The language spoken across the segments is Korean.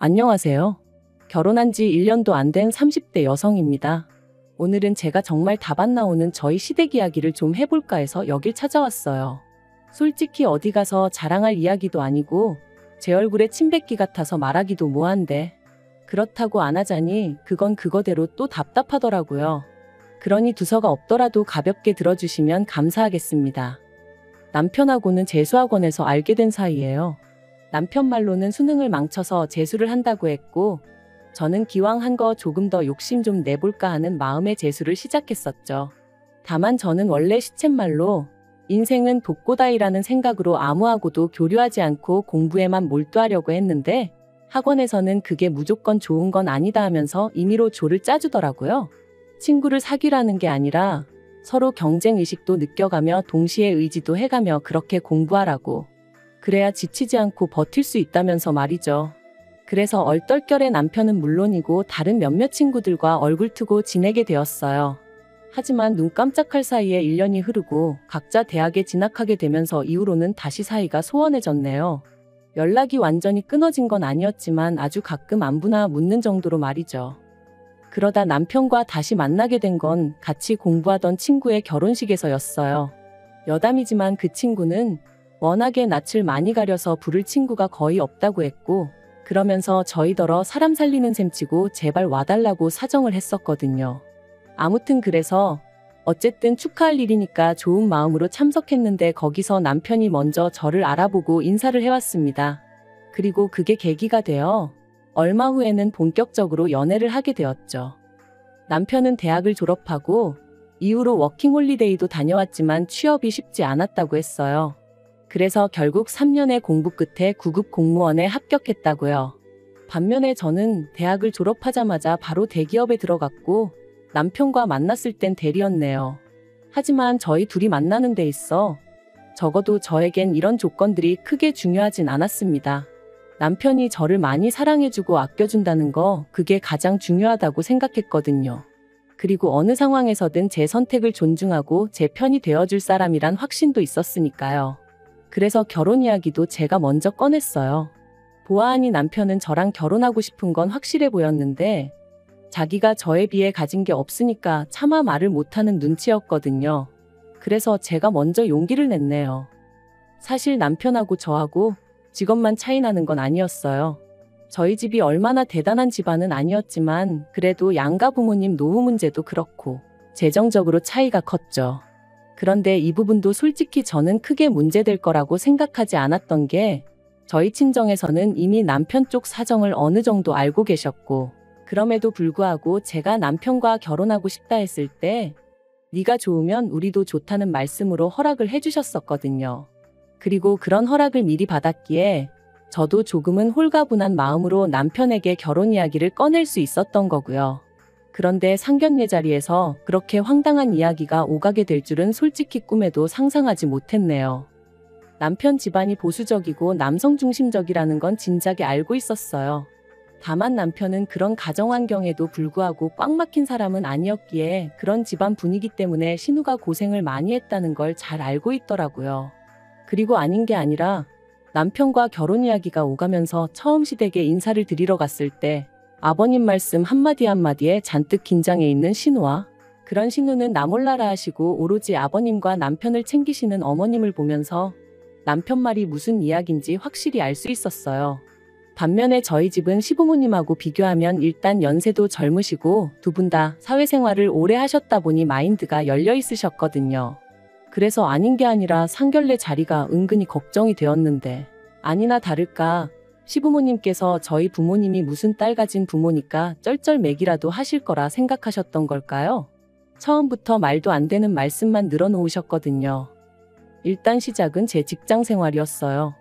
안녕하세요. 결혼한 지 1년도 안 된 30대 여성입니다. 오늘은 제가 정말 답 안 나오는 저희 시댁 이야기를 좀 해볼까 해서 여길 찾아왔어요. 솔직히 어디 가서 자랑할 이야기도 아니고 제 얼굴에 침 뱉기 같아서 말하기도 뭐한데 그렇다고 안 하자니 그건 그거대로 또 답답하더라고요. 그러니 두서가 없더라도 가볍게 들어주시면 감사하겠습니다. 남편하고는 재수학원에서 알게 된 사이예요. 남편 말로는 수능을 망쳐서 재수를 한다고 했고 저는 기왕 한 거 조금 더 욕심 좀 내볼까 하는 마음에 재수를 시작했었죠. 다만 저는 원래 시쳇말로 인생은 독고다이라는 생각으로 아무하고도 교류하지 않고 공부에만 몰두하려고 했는데 학원에서는 그게 무조건 좋은 건 아니다 하면서 임의로 조를 짜주더라고요. 친구를 사귀라는 게 아니라 서로 경쟁의식도 느껴가며 동시에 의지도 해가며 그렇게 공부하라고. 그래야 지치지 않고 버틸 수 있다면서 말이죠. 그래서 얼떨결에 남편은 물론이고 다른 몇몇 친구들과 얼굴 트고 지내게 되었어요. 하지만 눈 깜짝할 사이에 1년이 흐르고 각자 대학에 진학하게 되면서 이후로는 다시 사이가 소원해졌네요. 연락이 완전히 끊어진 건 아니었지만 아주 가끔 안부나 묻는 정도로 말이죠. 그러다 남편과 다시 만나게 된 건 같이 공부하던 친구의 결혼식에서였어요. 여담이지만 그 친구는 워낙에 낯을 많이 가려서 부를 친구가 거의 없다고 했고 그러면서 저희더러 사람 살리는 셈치고 제발 와달라고 사정을 했었거든요. 아무튼 그래서 어쨌든 축하할 일이니까 좋은 마음으로 참석했는데 거기서 남편이 먼저 저를 알아보고 인사를 해왔습니다. 그리고 그게 계기가 되어 얼마 후에는 본격적으로 연애를 하게 되었죠. 남편은 대학을 졸업하고 이후로 워킹홀리데이도 다녀왔지만 취업이 쉽지 않았다고 했어요. 그래서 결국 3년의 공부 끝에 9급 공무원에 합격했다고요. 반면에 저는 대학을 졸업하자마자 바로 대기업에 들어갔고 남편과 만났을 땐 대리였네요. 하지만 저희 둘이 만나는 데 있어 적어도 저에겐 이런 조건들이 크게 중요하진 않았습니다. 남편이 저를 많이 사랑해주고 아껴준다는 거 그게 가장 중요하다고 생각했거든요. 그리고 어느 상황에서든 제 선택을 존중하고 제 편이 되어줄 사람이란 확신도 있었으니까요. 그래서 결혼 이야기도 제가 먼저 꺼냈어요. 보아하니 남편은 저랑 결혼하고 싶은 건 확실해 보였는데 자기가 저에 비해 가진 게 없으니까 차마 말을 못하는 눈치였거든요. 그래서 제가 먼저 용기를 냈네요. 사실 남편하고 저하고 직업만 차이 나는 건 아니었어요. 저희 집이 얼마나 대단한 집안은 아니었지만 그래도 양가 부모님 노후 문제도 그렇고 재정적으로 차이가 컸죠. 그런데 이 부분도 솔직히 저는 크게 문제될 거라고 생각하지 않았던 게 저희 친정에서는 이미 남편 쪽 사정을 어느 정도 알고 계셨고 그럼에도 불구하고 제가 남편과 결혼하고 싶다 했을 때 네가 좋으면 우리도 좋다는 말씀으로 허락을 해주셨었거든요. 그리고 그런 허락을 미리 받았기에 저도 조금은 홀가분한 마음으로 남편에게 결혼 이야기를 꺼낼 수 있었던 거고요. 그런데 상견례 자리에서 그렇게 황당한 이야기가 오가게 될 줄은 솔직히 꿈에도 상상하지 못했네요. 남편 집안이 보수적이고 남성 중심적이라는 건 진작에 알고 있었어요. 다만 남편은 그런 가정 환경에도 불구하고 꽉 막힌 사람은 아니었기에 그런 집안 분위기 때문에 신우가 고생을 많이 했다는 걸 잘 알고 있더라고요. 그리고 아닌 게 아니라 남편과 결혼 이야기가 오가면서 처음 시댁에 인사를 드리러 갔을 때 아버님 말씀 한마디 한마디에 잔뜩 긴장해 있는 신우와 그런 신우는 나 몰라라 하시고 오로지 아버님과 남편을 챙기시는 어머님을 보면서 남편 말이 무슨 이야기인지 확실히 알 수 있었어요. 반면에 저희 집은 시부모님하고 비교하면 일단 연세도 젊으시고 두 분 다 사회생활을 오래 하셨다 보니 마인드가 열려 있으셨거든요. 그래서 아닌 게 아니라 상견례 자리가 은근히 걱정이 되었는데 아니나 다를까 시부모님께서 저희 부모님이 무슨 딸 가진 부모니까 쩔쩔매기라도 하실 거라 생각하셨던 걸까요? 처음부터 말도 안 되는 말씀만 늘어놓으셨거든요. 일단 시작은 제 직장 생활이었어요.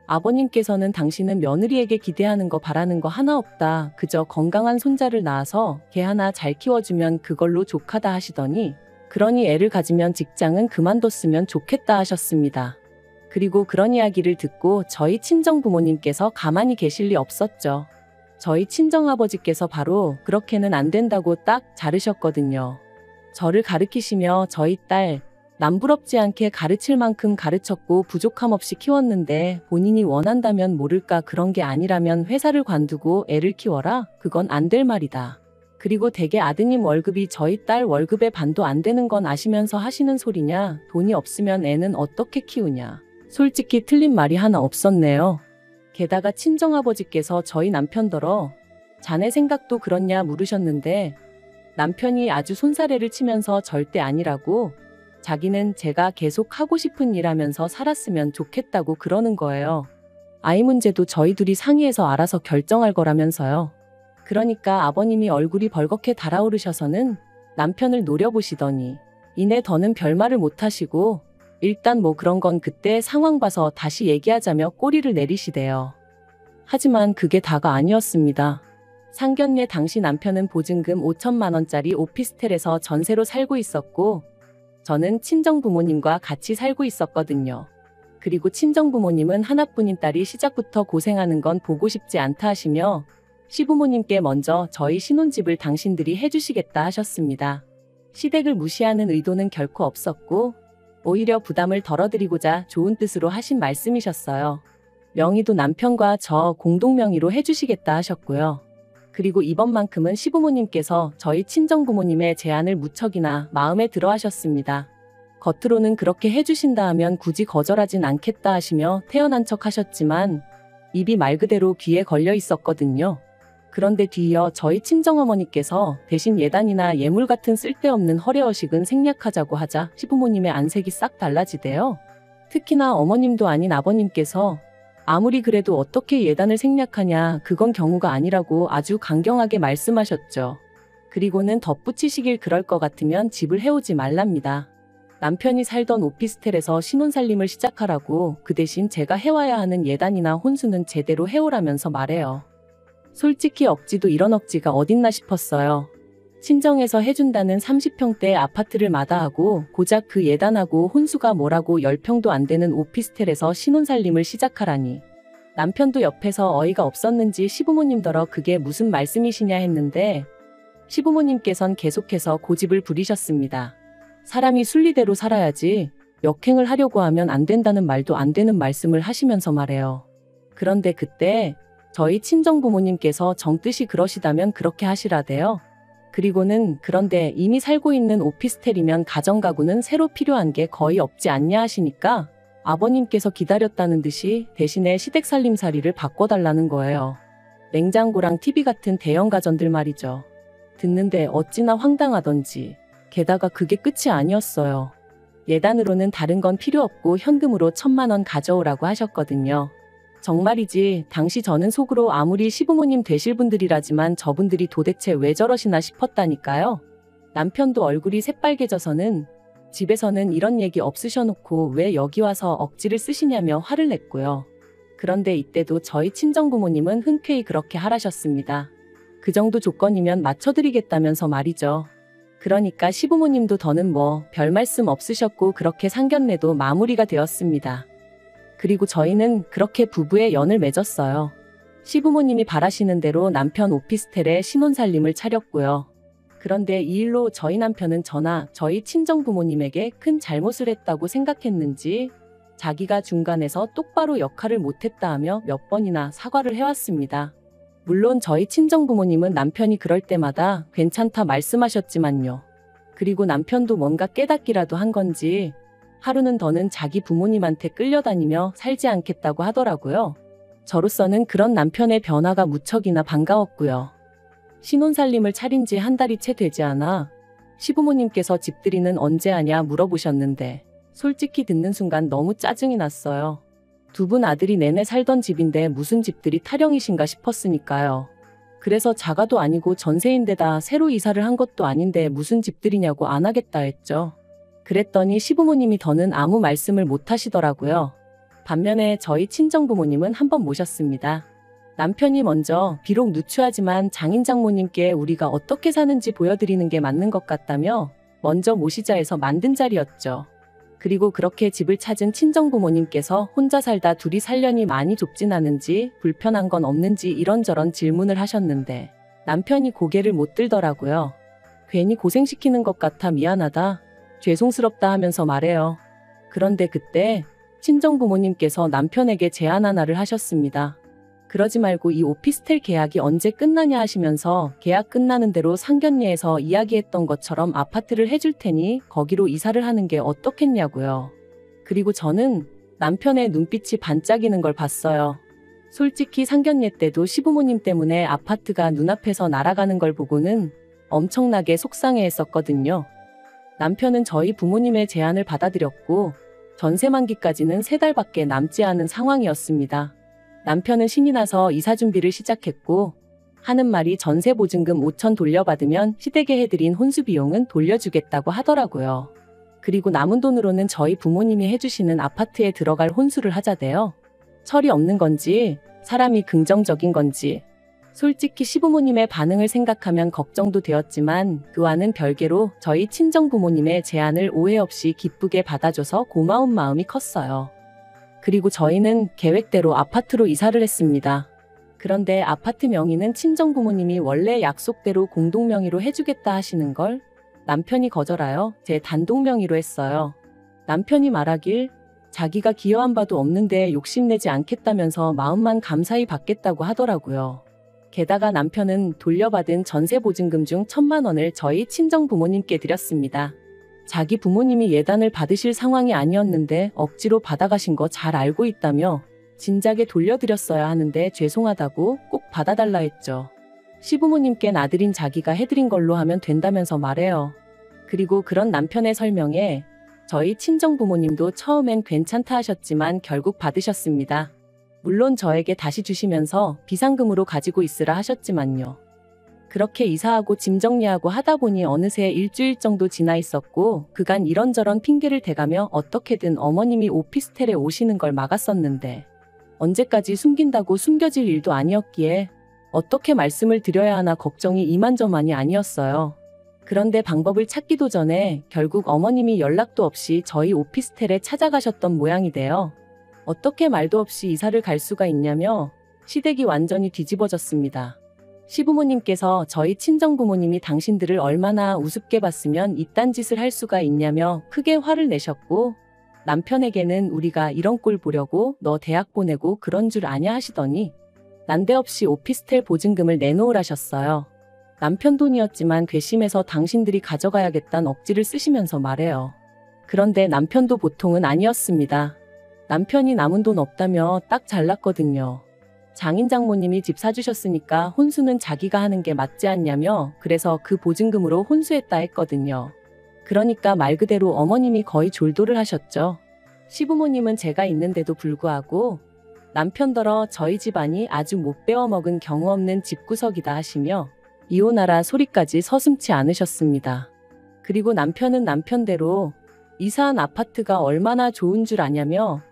아버님께서는 당신은 며느리에게 기대하는 거 바라는 거 하나 없다. 그저 건강한 손자를 낳아서 걔 하나 잘 키워주면 그걸로 족하다 하시더니 그러니 애를 가지면 직장은 그만뒀으면 좋겠다 하셨습니다. 그리고 그런 이야기를 듣고 저희 친정부모님께서 가만히 계실 리 없었죠. 저희 친정아버지께서 바로 그렇게는 안 된다고 딱 자르셨거든요. 저를 가르키시며 저희 딸, 남부럽지 않게 가르칠 만큼 가르쳤고 부족함 없이 키웠는데 본인이 원한다면 모를까 그런 게 아니라면 회사를 관두고 애를 키워라? 그건 안 될 말이다. 그리고 대개 아드님 월급이 저희 딸 월급의 반도 안 되는 건 아시면서 하시는 소리냐? 돈이 없으면 애는 어떻게 키우냐? 솔직히 틀린 말이 하나 없었네요. 게다가 친정아버지께서 저희 남편더러 자네 생각도 그렇냐 물으셨는데 남편이 아주 손사래를 치면서 절대 아니라고 자기는 제가 계속 하고 싶은 일 하면서 살았으면 좋겠다고 그러는 거예요. 아이 문제도 저희 둘이 상의해서 알아서 결정할 거라면서요. 그러니까 아버님이 얼굴이 벌겋게 달아오르셔서는 남편을 노려보시더니 이내 더는 별말을 못하시고 일단 뭐 그런 건 그때 상황 봐서 다시 얘기하자며 꼬리를 내리시대요. 하지만 그게 다가 아니었습니다. 상견례 당시 남편은 보증금 5천만 원짜리 오피스텔에서 전세로 살고 있었고 저는 친정부모님과 같이 살고 있었거든요. 그리고 친정부모님은 하나뿐인 딸이 시작부터 고생하는 건 보고 싶지 않다 하시며 시부모님께 먼저 저희 신혼집을 당신들이 해주시겠다 하셨습니다. 시댁을 무시하는 의도는 결코 없었고 오히려 부담을 덜어드리고자 좋은 뜻으로 하신 말씀이셨어요. 명의도 남편과 저 공동명의로 해주시겠다 하셨고요. 그리고 이번만큼은 시부모님께서 저희 친정부모님의 제안을 무척이나 마음에 들어 하셨습니다. 겉으로는 그렇게 해주신다 하면 굳이 거절하진 않겠다 하시며 태연한 척 하셨지만 입이 말 그대로 귀에 걸려 있었거든요. 그런데 뒤이어 저희 친정어머니께서 대신 예단이나 예물 같은 쓸데없는 허례허식은 생략하자고 하자 시부모님의 안색이 싹 달라지대요. 특히나 어머님도 아닌 아버님께서 아무리 그래도 어떻게 예단을 생략하냐, 그건 경우가 아니라고 아주 강경하게 말씀하셨죠. 그리고는 덧붙이시길 그럴 것 같으면 집을 해오지 말랍니다. 남편이 살던 오피스텔에서 신혼살림을 시작하라고 그 대신 제가 해와야 하는 예단이나 혼수는 제대로 해오라면서 말해요. 솔직히 억지도 이런 억지가 어딨나 싶었어요. 친정에서 해준다는 30평대 아파트를 마다하고 고작 그 예단하고 혼수가 뭐라고 10평도 안 되는 오피스텔에서 신혼살림을 시작하라니. 남편도 옆에서 어이가 없었는지 시부모님더러 그게 무슨 말씀이시냐 했는데 시부모님께선 계속해서 고집을 부리셨습니다. 사람이 순리대로 살아야지 역행을 하려고 하면 안 된다는 말도 안 되는 말씀을 하시면서 말해요. 그런데 그때 저희 친정부모님께서 정뜻이 그러시다면 그렇게 하시라대요. 그리고는 그런데 이미 살고 있는 오피스텔이면 가정가구는 새로 필요한 게 거의 없지 않냐 하시니까 아버님께서 기다렸다는 듯이 대신에 시댁살림살이를 바꿔달라는 거예요. 냉장고랑 TV 같은 대형 가전들 말이죠. 듣는데 어찌나 황당하던지. 게다가 그게 끝이 아니었어요. 예단으로는 다른 건 필요 없고 현금으로 1,000만 원 가져오라고 하셨거든요. 정말이지 당시 저는 속으로 아무리 시부모님 되실 분들이라지만 저분들이 도대체 왜 저러시나 싶었다니까요. 남편도 얼굴이 새빨개져서는 집에서는 이런 얘기 없으셔놓고 왜 여기 와서 억지를 쓰시냐며 화를 냈고요. 그런데 이때도 저희 친정부모님은 흔쾌히 그렇게 하라셨습니다. 그 정도 조건이면 맞춰드리겠다면서 말이죠. 그러니까 시부모님도 더는 뭐 별 말씀 없으셨고 그렇게 상견례도 마무리가 되었습니다. 그리고 저희는 그렇게 부부의 연을 맺었어요. 시부모님이 바라시는 대로 남편 오피스텔에 신혼살림을 차렸고요. 그런데 이 일로 저희 남편은 저나 저희 친정부모님에게 큰 잘못을 했다고 생각했는지 자기가 중간에서 똑바로 역할을 못했다 하며 몇 번이나 사과를 해왔습니다. 물론 저희 친정부모님은 남편이 그럴 때마다 괜찮다 말씀하셨지만요. 그리고 남편도 뭔가 깨닫기라도 한 건지 하루는 더는 자기 부모님한테 끌려다니며 살지 않겠다고 하더라고요. 저로서는 그런 남편의 변화가 무척이나 반가웠고요. 신혼살림을 차린 지 한 달이 채 되지 않아 시부모님께서 집들이는 언제 하냐 물어보셨는데 솔직히 듣는 순간 너무 짜증이 났어요. 두 분 아들이 내내 살던 집인데 무슨 집들이 타령이신가 싶었으니까요. 그래서 자가도 아니고 전세인데다 새로 이사를 한 것도 아닌데 무슨 집들이냐고 안 하겠다 했죠. 그랬더니 시부모님이 더는 아무 말씀을 못 하시더라고요. 반면에 저희 친정부모님은 한번 모셨습니다. 남편이 먼저 비록 누추하지만 장인 장모님께 우리가 어떻게 사는지 보여드리는 게 맞는 것 같다며 먼저 모시자 해서 만든 자리였죠. 그리고 그렇게 집을 찾은 친정부모님께서 혼자 살다 둘이 살려니 많이 좁진 않은지 불편한 건 없는지 이런저런 질문을 하셨는데 남편이 고개를 못 들더라고요. 괜히 고생시키는 것 같아 미안하다. 죄송스럽다 하면서 말해요. 그런데 그때 친정부모님께서 남편에게 제안 하나를 하셨습니다. 그러지 말고 이 오피스텔 계약이 언제 끝나냐 하시면서 계약 끝나는 대로 상견례에서 이야기했던 것처럼 아파트를 해줄 테니 거기로 이사를 하는 게 어떻겠냐고요. 그리고 저는 남편의 눈빛이 반짝이는 걸 봤어요. 솔직히 상견례 때도 시부모님 때문에 아파트가 눈앞에서 날아가는 걸 보고는 엄청나게 속상해했었거든요. 남편은 저희 부모님의 제안을 받아들였고 전세 만기까지는 3달밖에 남지 않은 상황이었습니다. 남편은 신이 나서 이사 준비를 시작했고 하는 말이 전세 보증금 5천 돌려받으면 시댁에 해드린 혼수 비용은 돌려주겠다고 하더라고요. 그리고 남은 돈으로는 저희 부모님이 해주시는 아파트에 들어갈 혼수를 하자대요. 철이 없는 건지 사람이 긍정적인 건지 솔직히 시부모님의 반응을 생각하면 걱정도 되었지만 그와는 별개로 저희 친정부모님의 제안을 오해 없이 기쁘게 받아줘서 고마운 마음이 컸어요. 그리고 저희는 계획대로 아파트로 이사를 했습니다. 그런데 아파트 명의는 친정부모님이 원래 약속대로 공동명의로 해주겠다 하시는 걸 남편이 거절하여 제 단독명의로 했어요. 남편이 말하길 자기가 기여한 바도 없는데 욕심내지 않겠다면서 마음만 감사히 받겠다고 하더라고요. 게다가 남편은 돌려받은 전세 보증금 중 1,000만 원을 저희 친정부모님께 드렸습니다. 자기 부모님이 예단을 받으실 상황이 아니었는데 억지로 받아가신 거 잘 알고 있다며 진작에 돌려드렸어야 하는데 죄송하다고 꼭 받아달라 했죠. 시부모님께는 아들인 자기가 해드린 걸로 하면 된다면서 말해요. 그리고 그런 남편의 설명에 저희 친정부모님도 처음엔 괜찮다 하셨지만 결국 받으셨습니다. 물론 저에게 다시 주시면서 비상금으로 가지고 있으라 하셨지만요. 그렇게 이사하고 짐 정리하고 하다 보니 어느새 일주일 정도 지나 있었고 그간 이런저런 핑계를 대가며 어떻게든 어머님이 오피스텔에 오시는 걸 막았었는데 언제까지 숨긴다고 숨겨질 일도 아니었기에 어떻게 말씀을 드려야 하나 걱정이 이만저만이 아니었어요. 그런데 방법을 찾기도 전에 결국 어머님이 연락도 없이 저희 오피스텔에 찾아가셨던 모양이 돼요. 어떻게 말도 없이 이사를 갈 수가 있냐며 시댁이 완전히 뒤집어졌습니다. 시부모님께서 저희 친정부모님이 당신들을 얼마나 우습게 봤으면 이딴 짓을 할 수가 있냐며 크게 화를 내셨고 남편에게는 우리가 이런 꼴 보려고 너 대학 보내고 그런 줄 아냐 하시더니 난데없이 오피스텔 보증금을 내놓으라셨어요. 남편 돈이었지만 괘씸해서 당신들이 가져가야겠다는 억지를 쓰시면서 말해요. 그런데 남편도 보통은 아니었습니다. 남편이 남은 돈 없다며 딱 잘났거든요. 장인 장모님이 집 사주셨으니까 혼수는 자기가 하는 게 맞지 않냐며 그래서 그 보증금으로 혼수했다 했거든요. 그러니까 말 그대로 어머님이 거의 졸도를 하셨죠. 시부모님은 제가 있는데도 불구하고 남편더러 저희 집안이 아주 못 배워먹은 경우 없는 집구석이다 하시며 이혼하라 소리까지 서슴지 않으셨습니다. 그리고 남편은 남편대로 이사한 아파트가 얼마나 좋은 줄 아냐며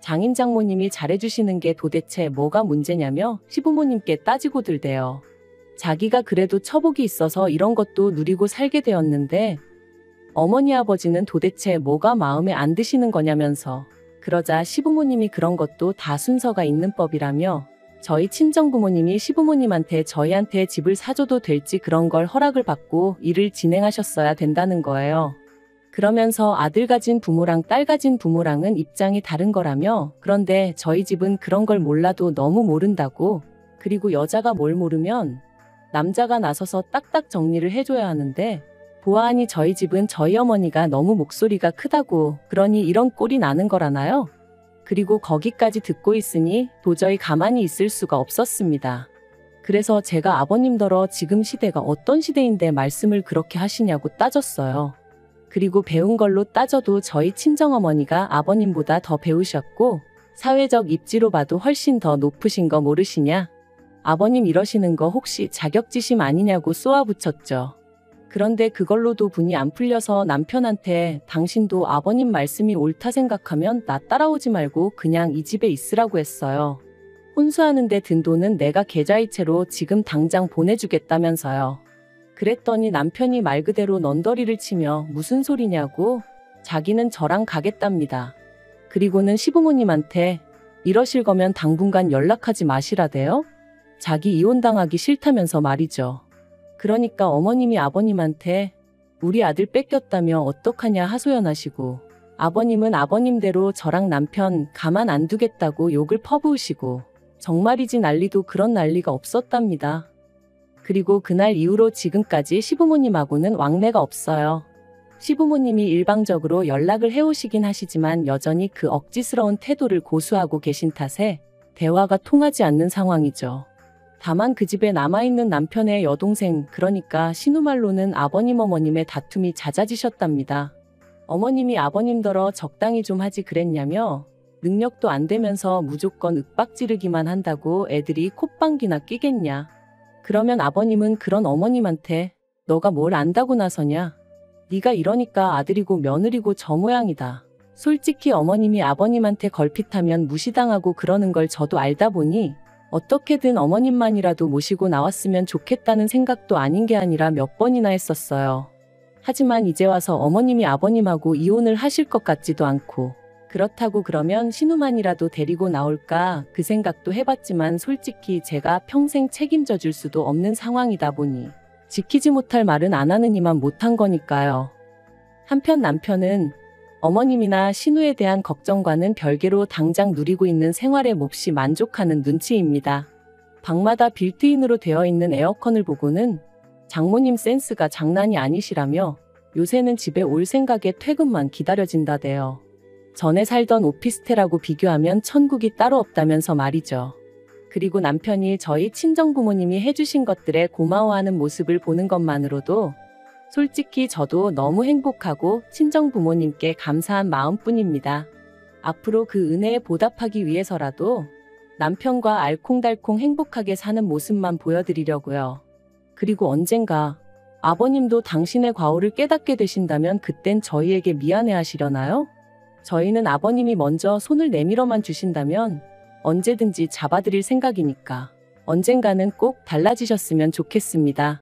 장인 장모님이 잘해주시는 게 도대체 뭐가 문제냐며 시부모님께 따지고 들대요. 자기가 그래도 처복이 있어서 이런 것도 누리고 살게 되었는데 어머니 아버지는 도대체 뭐가 마음에 안 드시는 거냐면서 그러자 시부모님이 그런 것도 다 순서가 있는 법이라며 저희 친정부모님이 시부모님한테 저희한테 집을 사줘도 될지 그런 걸 허락을 받고 일을 진행하셨어야 된다는 거예요. 그러면서 아들 가진 부모랑 딸 가진 부모랑은 입장이 다른 거라며 그런데 저희 집은 그런 걸 몰라도 너무 모른다고 그리고 여자가 뭘 모르면 남자가 나서서 딱딱 정리를 해줘야 하는데 보아하니 저희 집은 저희 어머니가 너무 목소리가 크다고 그러니 이런 꼴이 나는 거라나요? 그리고 거기까지 듣고 있으니 도저히 가만히 있을 수가 없었습니다. 그래서 제가 아버님더러 지금 시대가 어떤 시대인데 말씀을 그렇게 하시냐고 따졌어요. 그리고 배운 걸로 따져도 저희 친정어머니가 아버님보다 더 배우셨고 사회적 입지로 봐도 훨씬 더 높으신 거 모르시냐? 아버님 이러시는 거 혹시 자격지심 아니냐고 쏘아붙였죠. 그런데 그걸로도 분이 안 풀려서 남편한테 당신도 아버님 말씀이 옳다 생각하면 나 따라오지 말고 그냥 이 집에 있으라고 했어요. 혼수하는데 든 돈은 내가 계좌이체로 지금 당장 보내주겠다면서요. 그랬더니 남편이 말 그대로 넌더리를 치며 무슨 소리냐고 자기는 저랑 가겠답니다. 그리고는 시부모님한테 이러실 거면 당분간 연락하지 마시라대요. 자기 이혼당하기 싫다면서 말이죠. 그러니까 어머님이 아버님한테 우리 아들 뺏겼다며 어떡하냐 하소연하시고, 아버님은 아버님대로 저랑 남편 가만 안 두겠다고 욕을 퍼부으시고, 정말이지 난리도 그런 난리가 없었답니다. 그리고 그날 이후로 지금까지 시부모님하고는 왕래가 없어요. 시부모님이 일방적으로 연락을 해오시긴 하시지만 여전히 그 억지스러운 태도를 고수하고 계신 탓에 대화가 통하지 않는 상황이죠. 다만 그 집에 남아있는 남편의 여동생, 그러니까 신우말로는 아버님 어머님의 다툼이 잦아지셨답니다. 어머님이 아버님더러 적당히 좀 하지 그랬냐며 능력도 안 되면서 무조건 윽박지르기만 한다고 애들이 콧방귀나 끼겠냐. 그러면 아버님은 그런 어머님한테 너가 뭘 안다고 나서냐. 네가 이러니까 아들이고 며느리고 저 모양이다. 솔직히 어머님이 아버님한테 걸핏하면 무시당하고 그러는 걸 저도 알다 보니 어떻게든 어머님만이라도 모시고 나왔으면 좋겠다는 생각도 아닌 게 아니라 몇 번이나 했었어요. 하지만 이제 와서 어머님이 아버님하고 이혼을 하실 것 같지도 않고, 그렇다고 그러면 신우만이라도 데리고 나올까 그 생각도 해봤지만 솔직히 제가 평생 책임져 줄 수도 없는 상황이다 보니 지키지 못할 말은 안 하느니만 못한 거니까요. 한편 남편은 어머님이나 신우에 대한 걱정과는 별개로 당장 누리고 있는 생활에 몹시 만족하는 눈치입니다. 방마다 빌트인으로 되어 있는 에어컨을 보고는 장모님 센스가 장난이 아니시라며 요새는 집에 올 생각에 퇴근만 기다려진다대요. 전에 살던 오피스텔하고 비교하면 천국이 따로 없다면서 말이죠. 그리고 남편이 저희 친정부모님이 해주신 것들에 고마워하는 모습을 보는 것만으로도 솔직히 저도 너무 행복하고 친정부모님께 감사한 마음뿐입니다. 앞으로 그 은혜에 보답하기 위해서라도 남편과 알콩달콩 행복하게 사는 모습만 보여드리려고요. 그리고 언젠가 아버님도 당신의 과오를 깨닫게 되신다면 그땐 저희에게 미안해하시려나요? 저희는 아버님이 먼저 손을 내밀어만 주신다면 언제든지 잡아드릴 생각이니까 언젠가는 꼭 달라지셨으면 좋겠습니다.